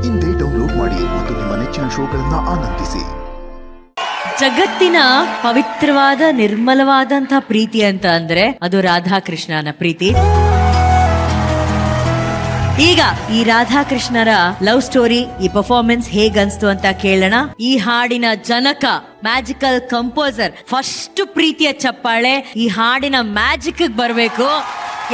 ಇಂದೇ ಡೌನ್ಲೋಡ್ ಮಾಡಿ ಮತ್ತು ನಿಮ್ಮ ನೆಚ್ಚಿನ ಶೋಗಳನ್ನ ಆನಂದಿಸಿ. ಜಗತ್ತಿನ ಪವಿತ್ರವಾದ ನಿರ್ಮಲವಾದಂತಹ ಪ್ರೀತಿ ಅಂತ ಅಂದ್ರೆ ಅದು ರಾಧಾಕೃಷ್ಣನ ಪ್ರೀತಿ. ಈಗ ಈ ರಾಧಾಕೃಷ್ಣರ ಲವ್ ಸ್ಟೋರಿ, ಈ ಪರ್ಫಾರ್ಮೆನ್ಸ್ ಹೇಗನ್ಸ್ತು ಅಂತ ಕೇಳೋಣ. ಈ ಹಾಡಿನ ಜನಕ, ಮ್ಯಾಜಿಕಲ್ ಕಂಪೋಸರ್, ಫಸ್ಟ್ ಪ್ರೀತಿಯ ಚಪ್ಪಾಳೆ ಈ ಹಾಡಿನ ಮ್ಯಾಜಿಕ್ ಬರಬೇಕು.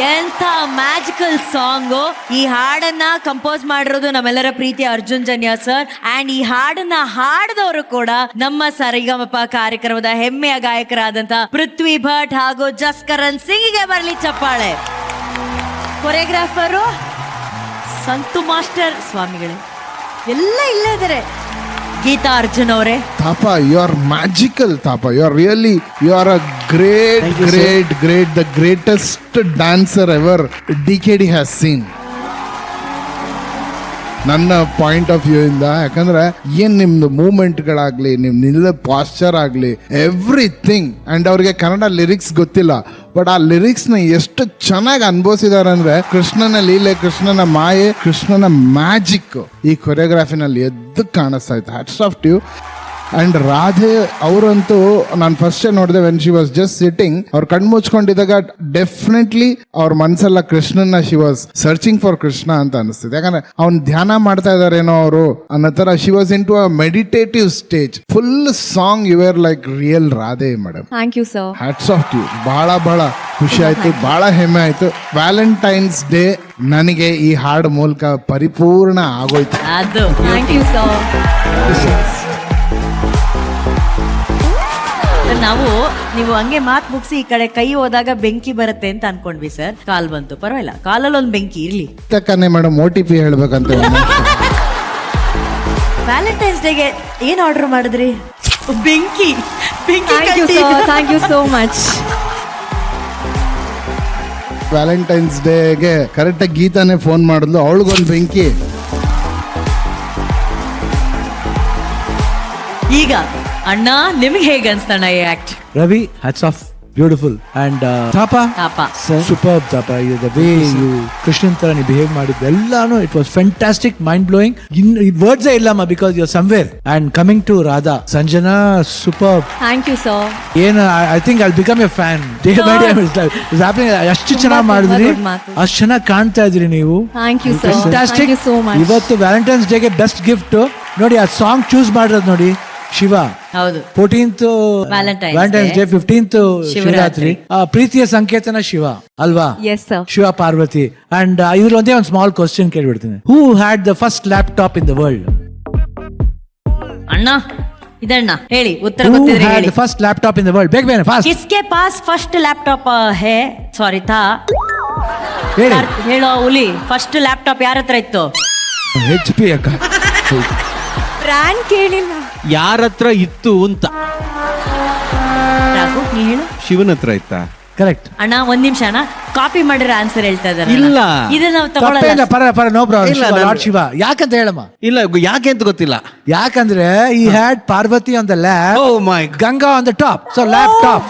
ಎಂತ ಮ್ಯಾಜಿಕಲ್ ಸಾಂಗು! ಈ ಹಾಡನ್ನ ಕಂಪೋಸ್ ಮಾಡಿರೋದು ನಮ್ಮೆಲ್ಲರ ಪ್ರೀತಿಯ ಅರ್ಜುನ್ ಜನ್ಯ ಸರ್. ಅಂಡ್ ಈ ಹಾಡನ್ನ ಹಾಡಿದವರು ಕೂಡ ನಮ್ಮ ಸರಿಗಮಪ ಕಾರ್ಯಕ್ರಮದ ಹೆಮ್ಮೆಯ ಗಾಯಕರಾದಂತ ಪೃಥ್ವಿ ಭಟ್ ಹಾಗೂ ಜಸ್ಕರನ್ ಸಿಂಗ್ಗೆ ಬರಲಿ ಚಪ್ಪಾಳೆ. ಕೊರಿಯೋಗ್ರಾಫರು ಸಂತು ಮಾಸ್ಟರ್ ಸ್ವಾಮಿಗಳೇ ಎಲ್ಲ ಇಲ್ಲೇ ಇದ್ದಾರೆ. ಗೀತಾ ಅರ್ಜುನ್ ಅವರೇ, ತಾಪ, ಯು ಆರ್ ಮ್ಯಾಜಿಕಲ್. ತಾಪ, you are really, you are a great the greatest dancer ever DKD has seen. ನನ್ನ ಪಾಯಿಂಟ್ ಆಫ್ ವ್ಯೂ ಇಂದ, ಯಾಕಂದ್ರೆ ಏನ್ ನಿಮ್ದು ಮೂವ್ಮೆಂಟ್ಗಳಾಗ್ಲಿ, ನಿಮ್ ನಿಲ್ಲ ಪಾಸ್ಚರ್ ಆಗ್ಲಿ, ಎವ್ರಿಥಿಂಗ್. ಅಂಡ್ ಅವ್ರಿಗೆ ಕನ್ನಡ ಲಿರಿಕ್ಸ್ ಗೊತ್ತಿಲ್ಲ, ಬಟ್ ಆ ಲಿರಿಕ್ಸ್ ನ ಎಷ್ಟು ಚೆನ್ನಾಗಿ ಅನುಭವಿಸಿದಾರೆ ಅಂದ್ರೆ, ಕೃಷ್ಣನ ಲೀಲೆ, ಕೃಷ್ಣನ ಮಾಯೆ, ಕೃಷ್ಣನ ಮ್ಯಾಜಿಕ್ ಈ ಕೊರಿಯೋಗ್ರಾಫಿನಲ್ಲಿ ಎದ್ದು ಕಾಣಿಸ್ತಾ ಇತ್ತು. Hats off to you. And Radhe ಅವರಂತೂ ನಾನು ಫಸ್ಟ್ ನೋಡಿದೆ when she was just sitting. ಅವ್ರು ಕಣ್ ಮುಚ್ಕೊಂಡಿದ್ದಾಗ ಡೆಫಿನೆಟ್ಲಿ ಅವ್ರ ಮನ್ಸೆಲ್ಲ ಕೃಷ್ಣನ, she was searching for Krishna ಅಂತ ಅನಿಸ್ತಿದೆ. ಯಾಕಂದ್ರೆ ಅವ್ನ್ ಧ್ಯಾನ ಮಾಡ್ತಾ ಇದಾರೇನೋ ಅವರು ಅನ್ನೋ ತರ. She was into a meditative stage. Full song you are like real Radhe madam. Thank you sir. Hats off to. ಬಹಳ ಖುಷಿ ಆಯ್ತು, ಬಹಳ ಹೆಮ್ಮೆ ಆಯ್ತು. ವ್ಯಾಲೆಂಟೈನ್ಸ್ ಡೇ ನನಗೆ ಈ ಹಾಡು ಮೂಲಕ ಪರಿಪೂರ್ಣ ಆಗೋಯ್ತು. ಅದು ಥ್ಯಾಂಕ್ ಯು ಸರ್. ನಾವು ನೀವು ಹಂಗೆ ಮಾತು ಮುಗಿಸಿ ಈ ಕಡೆ ಕೈ ಹೋದಾಗ ಬೆಂಕಿ ಬರುತ್ತೆ ಅಂತ ಅನ್ಕೊಂಡ್ವಿ ಸರ್. ಕಾಲ್ ಬಂತು, ಪರವಾಗಿಲ್ಲ, ಕಾಲಲ್ಲಿ ಒಂದು ಬೆಂಕಿ ಇರ್ಲಿ. ತಕ್ಕನೆ ಮೇಡಮ್ OTP ಹೇಳ್ಬೇಕಂತ. ವ್ಯಾಲೆಂಟೈನ್ಸ್ ಡೇಗೆ ಏನ್ ಆರ್ಡರ್ ಮಾಡಿದ್ರಿ? ಬೆಂಕಿ. Thank you so much. Valentine's ಡೇಗೆ ಕರೆಕ್ಟಾಗಿ ಗೀತಾನೆ ಫೋನ್ ಮಾಡಿದ್ಲು, ಅವಳಿಗೊಂದು ಬೆಂಕಿ. ಈಗ ಅಣ್ಣ, ನಿಮ್ಗೆ ಹೇಗೆ ಅನ್ಸ್ತಣ್ಣ ಈ act? Ravi, hats off, beautiful. And Thapa, superb Thapa. The way you Krishnan ತರ ನೀವು ಬಿಹೇವ್ ಮಾಡಿದ್ದು ಎಲ್ಲಾನು, it was fantastic, mind blowing. Words illama because you're somewhere. And coming to Radha, Sanjana, superb. Thank you sir. I think I'll become your fan. Day by day it's happening. ಅಷ್ಟು ಚೆನ್ನಾಗಿ ಮಾಡಿದ್ರಿ, ಅಷ್ಟು ಚೆನ್ನಾಗಿ ಕಾಣ್ತಾ ಇದ್ರಿ ನೀವು. Thank you sir. Fantastic. Thank you so much. ಇವತ್ತು Valentine's ಡೇಗೆ ಬೆಸ್ಟ್ ಗಿಫ್ಟ್ ನೋಡಿ, ಆ ಸಾಂಗ್ ಚೂಸ್ ಮಾಡಿರೋದು ನೋಡಿ. ಶಿವ, ಹೌದು, 14th Valentine's day, 15th Shivaratri. ಪ್ರೀತಿಯ ಸಂಕೇತನ ಶಿವ ಅಲ್ವಾ? Yes sir. Shiva Parvati. And ಇದ್ರ ಒಂದೇ ಒಂದು ಸ್ಮಾಲ್ ಕ್ವಶನ್ ಕೇಳ್ಬಿಡ್ತೀನಿ. Who had the first laptop in the world? ಅಣ್ಣ ಇದಣ್ಣ ಹೇಳಿ, ಉತ್ತರ ಗೊತ್ತಿದ್ರೆ ಹೇಳಿ. First laptop in the world, ಬೇಗ ಬೇಗ ಫಾಸ್ಟ್. ಕಿಸ್ಕೆ ಪಾಸ್ ಫಸ್ಟ್ ಲ್ಯಾಪ್ಟಾಪ್ ಹೇ? ಸಾರಿ ತಾ ಹೇಳಿ, ಹೇಳೋ ಹುಲಿ. ಫಸ್ಟ್ ಲ್ಯಾಪ್ಟಾಪ್ ಯಾರ ಹತ್ರ ಇತ್ತು? HP ಅಕ್ಕ. ಬ್ರ್ಯಾಂಡ್ ಕೇಳಿಲ್ಲ. ಯಾರ ಹತ್ರ ಇತ್ತು ಅಂತ? ರಾಘು, ನೀ ಹೇಳು. ಶಿವನ ಹತ್ರ ಇತ್ತಾ? ಕರೆಕ್ಟ್ ಅಣ್ಣ, ಒಂದ್ ನಿಮಿಷ ಅಣ್ಣ, ಕಾಪಿ ಮಾಡಿರೋ ಆನ್ಸರ್ ಹೇಳ್ತಾ ಇದ್ದಾರೆ. ಇಲ್ಲ, ಇದನ್ನ ನಾವು ತಪ್ಪೇನ, ತಗೊಳ್ಳಲ್ಲ. ಪರ ನೋ ಪ್ರಾಬ್ಲಮ್. ಇಲ್ಲ, ಲಾರ್ಡ್ ಶಿವ ಯಾಕಂತ ಹೇಳಮ್ಮ. ಇಲ್ಲ, ಯಾಕೆ ಅಂತ ಗೊತ್ತಿಲ್ಲ. ಯಾಕಂದ್ರೆ ಈ had Parvati on the lap, Oh my God. Ganga on the top, so laptop.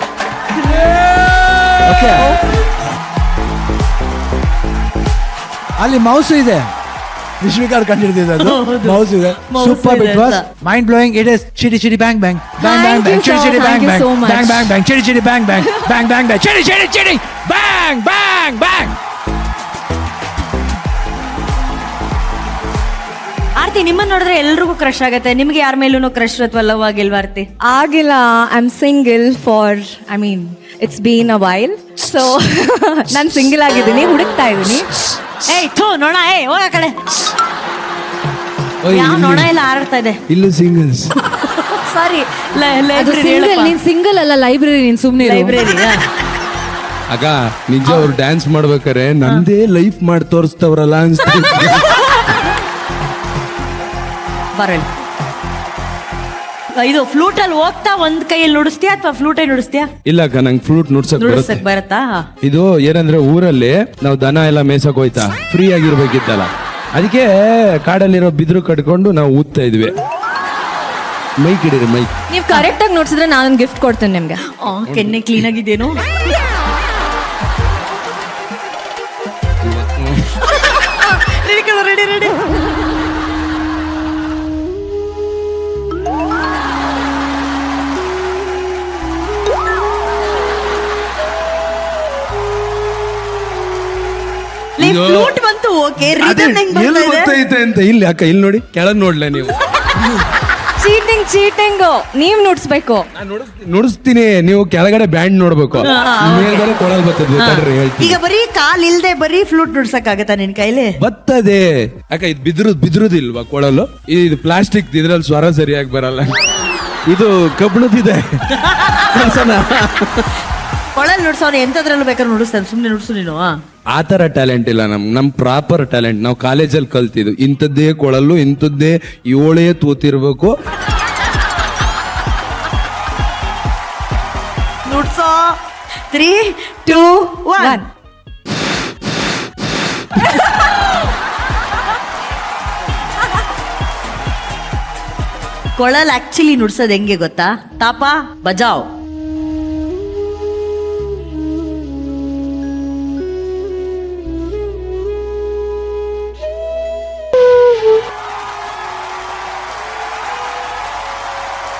Okay, ಅಲ್ಲಿ ಮೌಸ್ ಇದೆ, ವಿಶ್ವಿಕಾರ್ ಕಂಡಿಡಿದ್ದು ಮೌಸ್ ಇದೆ. Super, it was mind blowing. It is chitty chitty bang bang bang bang bang chitty chitty bang bang bang bang bang chitty chitty bang bang bang bang bang chitty chitty chitty bang bang bang. Aarti, ನಿಮ್ಮನ್ನ ನೋಡಿದ್ರೆ ಎಲ್ರಿಗೂ crush ಆಗತ್ತೆ. ನಿಮ್ಗೆ ಯಾರ ಮೇಲೂ crush ಅಥವಾ love ಆಗಿಲ್ವಾ ಆರ್ತಿ? ಆಗಿಲ್ಲ. I am single for, I mean it's been a while. So ನಾನು ಸಿಂಗಲ್ ಆಗಿದ್ದೀನಿ, ಹುಡುಕ್ತಾ ಇದ್ದೀನಿ. ಏಯ್ ಥೂ ನೋಣ, ಏಯ್ ಹೋಗ ಕಡೆ. ಯಾವ ನೋಣ ಎಲ್ಲ ಆಡ್ತಾ ಇದೆ ಇಲ್ಲೂ ಸಿಂಗಲ್ಸ್. ಸಾರಿ, ಅದು ಸಿಂಗಲ್. ನೀನ್ ಸಿಂಗಲ್ ಅಲ್ಲ, ಲೈಬ್ರರಿ. ನೀನ್ ಸುಮ್ನೆ ಲೈಬ್ರರಿ. ಆಗ ನಿಜ ಅವ್ರು ಡ್ಯಾನ್ಸ್ ಮಾಡ್ಬೇಕಾರೆ ನಂದೇ ಲೈಫ್ ಮಾಡಿ ತೋರಿಸ್ತವ್ರಲ್ಲ ಅನ್ಸ್ತು. ಬರಲ್ಲ. ಇದು ಫ್ಲೂಟ್ ಅಲ್ಲಿ ಹೋಗ್ತಾ ಒಂದ್ ಕೈಯಲ್ಲಿ ನುಡಿಸ್ತೀಯಾ ಅಥವಾ ಫ್ಲೂಟೇ ನುಡಿಸ್ತೀಯಾ? ಇಲ್ಲ ಅಕ್ಕ, ನಂಗೆ ಫ್ಲೂಟ್ ನುಡ್ಸಕ್ ಬರತ್ತಾ? ಇದು ಏನಂದ್ರೆ, ಊರಲ್ಲಿ ನಾವು ದನ ಎಲ್ಲ ಮೇಸಕ್ ಹೋಯ್ತಾ, ಫ್ರೀ ಆಗಿರ್ಬೇಕಿತ್ತಲ್ಲ, ಅದಕ್ಕೆ ಕಾಡಲ್ಲಿರೋ ಬಿದ್ರು ಕಟ್ಕೊಂಡು ನಾವು ಊದ್ತಾ ಇದ್ವಿ. ಮೈಕ್ ಇಡಿರಿ, ಮೈಕ್. ನೀವು ಕರೆಕ್ಟ್ ಆಗಿ ನೋಡ್ಸಿದ್ರೆ ನಾನು ಗಿಫ್ಟ್ ಕೊಡ್ತೇನೆ ನಿಮ್ಗೆ. ಕೆನ್ನೆ ಕ್ಲೀನ್ ಆಗಿದ್ದೇನು? Ready ready. ಓಕೆ ಅದೇ ಎಲ್ಲಿ ಗೊತ್ತೈತೆ ಅಂತ. ಇಲ್ಲಿ ಅಕ್ಕ ಇಲ್ಲಿ ನೋಡಿ, ಕೆಳಗ್ ನೋಡ್ಲ ನೀವು. ಚೀಟಿಂಗ್ ನೀವ್ ನುಡ್ಸ್ಬೇಕು. ನಾನು ನುಡಿಸ್ತೀನಿ, ನೀವು ಕೆಳಗಡೆ ಬ್ಯಾಂಡ್ ನೋಡ್ಬೇಕು, ಮೇಲ್ಗಡೆ ಕೊಳಲ್ ಬರ್ತದೆ. ತಡ್ರಿ ಹೇಳ್ತೀನಿ. ಈಗ ಬರೀ ಕಾಲ್ ಇಲ್ದೆ ಬರೀ ಫ್ಲೂಟ್ ನುಡ್ಸಕ್ ಆಗತ್ತಾ ನಿನ್ ಕೈಲಿ? ಬರ್ತದೆ ಅಕ್ಕ. ಇದು ಬಿದ್ರುದಿಲ್ವಾ ಕೊಳಲು? ಇದು ಪ್ಲಾಸ್ಟಿಕ್, ಇದ್ರಲ್ಲಿ ಸ್ವರ ಸರಿಯಾಗಿ ಬರಲ್ಲ. ಇದು ಕಬ್ಬಿಣದಿದೆ. ಕೊಳಲ್ ನುಡ್ಸೋನು ಎಂತದ್ರಲ್ಲೂ ಬೇಕಾದ್ರೆ ನುಡಿಸ್ತಾನೆ, ಸುಮ್ನೆ ನುಡ್ಸು ನೀನು. ಆ ತರ ಟ್ಯಾಲೆಂಟ್ ಇಲ್ಲ ನಮ್ ಪ್ರಾಪರ್ ಟ್ಯಾಲೆಂಟ್. ನಾವು ಕಾಲೇಜಲ್ಲಿ ಕಲ್ತಿದ್ದು ಇಂಥದ್ದೇ ಕೊಳಲು, ಇಂಥದ್ದೇ 7 ತೂತಿರ್ಬೇಕು. ನುಡ್ಸೋ. 3, 2, 1. ಕೊಳಲ್ ಆಕ್ಚುಲಿ ನುಡ್ಸೋದ್ ಹೆಂಗೆ ಗೊತ್ತಾ? ತಾಪ ಬಜಾವ್.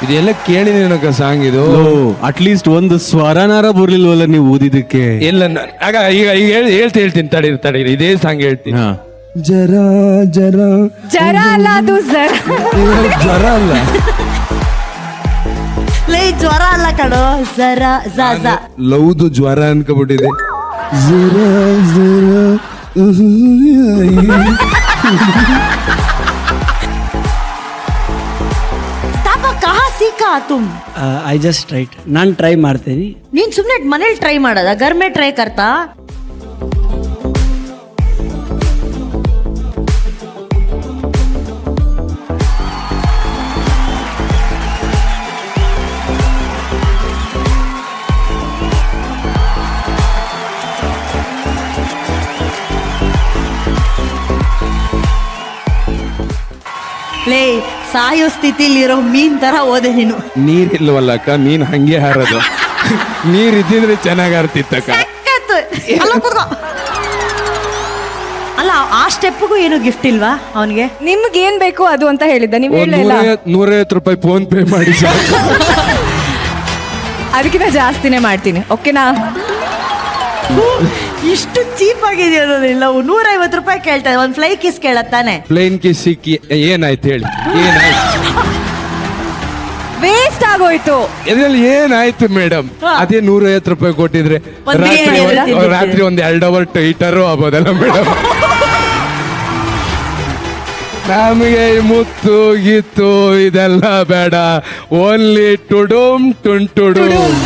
ಇದೆಲ್ಲ ಕೇಳಿ ನನಗ ಸಾಂಗ್ ಇದು. ಅಟ್ಲೀಸ್ಟ್ ಒಂದು ಸ್ವರನಾರ ಬರ್ಲಿಲ್ವಲ್ಲ ನೀವು ಓದಿದಕ್ಕೆ? ಎಲ್ಲ ಆಗ ಈಗ ಹೇಳ್ತೀನಿ ತಡೀರಿ ಇದೇ ಸಾಂಗ್ ಹೇಳ್ತೀನಿ. ಹಾ. ಜರ ಜರ ಜರ ಅಲ್ಲ ಅದು, ಜ್ವರ ಅಲ್ಲ, ಲೇ ಜ್ವರ ಅಲ್ಲ ಕಣೋ, ಜರ ಜ. ಲವ್ದು ಜ್ವರ ಅನ್ಕೊಬಿಟ್ಟಿದೆ. ಜರ ಜರ ಕಹಾ ಸೀಕಾ ತುಮ್? I just tried. ನಾನು ಟ್ರೈ ಮಾಡ್ತೀನಿ. ನೀನ್ ಸುಮ್ನೆ ಮನೇಲಿ ಟ್ರೈ ಮಾಡೋದ? घर में ट्राई करता? ಲೇ ಸಾಯೋ ಸ್ಥಿತಿಲಿರೋ ಮೀನ್ ತರ ಓದೆ ನೀನು. ನೀರಿಲ್ವಲ್ಲ ಅಕ್ಕ, ಮೀನ್ ಹಂಗೆ ಹಾರೋದು. ನೀರ್ ಇದ್ದಿದ್ರೆ ಚೆನ್ನಾಗ್ ಹಾರ್ತಿತ್ತಕ್ಕ. ಅಲ್ಲ ಆ ಸ್ಟೆಪ್ಗೂ ಏನು ಗಿಫ್ಟ್ ಇಲ್ವಾ ಅವನಿಗೆ? ನಿಮ್ಗೆ ಏನ್ ಬೇಕು ಅದು ಅಂತ ಹೇಳಿದ್ದ, ನೀವ್ ಹೇಳಿಲ್ಲ. 150 ರೂಪಾಯಿ ಫೋನ್ ಪೇ ಮಾಡಿ ಸಾಕು. ಅದಕ್ಕಿಂತ ಜಾಸ್ತಿನೇ ಮಾಡ್ತೀನಿ, ಓಕೆನಾ? ಇಷ್ಟು ಚೀಪ್ ಆಗಿದೆಯಲ್ಲ. 150 ರೂಪಾಯಿ ಕೇಳ್ತಾರೆ, ಒಂದ್ ಫ್ಲೈ ಕಿಸ್ ಕೇಳತ್ತಾನೆ. ಪ್ಲೇನ್ ಕಿಸ್ ಸಿಕ್ಕಿ ಏನಾಯ್ತು ಹೇಳಿ? ಏನಾಯ್ತು? ವೇಸ್ಟ್ ಆಗೋಯ್ತು. ಇದ್ರಲ್ಲಿ ಏನಾಯ್ತು ಮೇಡಮ್? ಅದೇ 150 ರೂಪಾಯಿ ಕೊಟ್ಟಿದ್ರೆ ರಾತ್ರಿ ಒಂದ್ 2 ಅವರ್ ಟೈಟರು ಆಗ್ಬೋದಲ್ಲ ಮೇಡಮ್? ನಮಗೆ ಮುತ್ತು ಗೀತು ಇದೆಲ್ಲ ಬೇಡ, ಓನ್ಲಿ ಟುಡುಮ್ ಟುಂಟುಡುಮ್.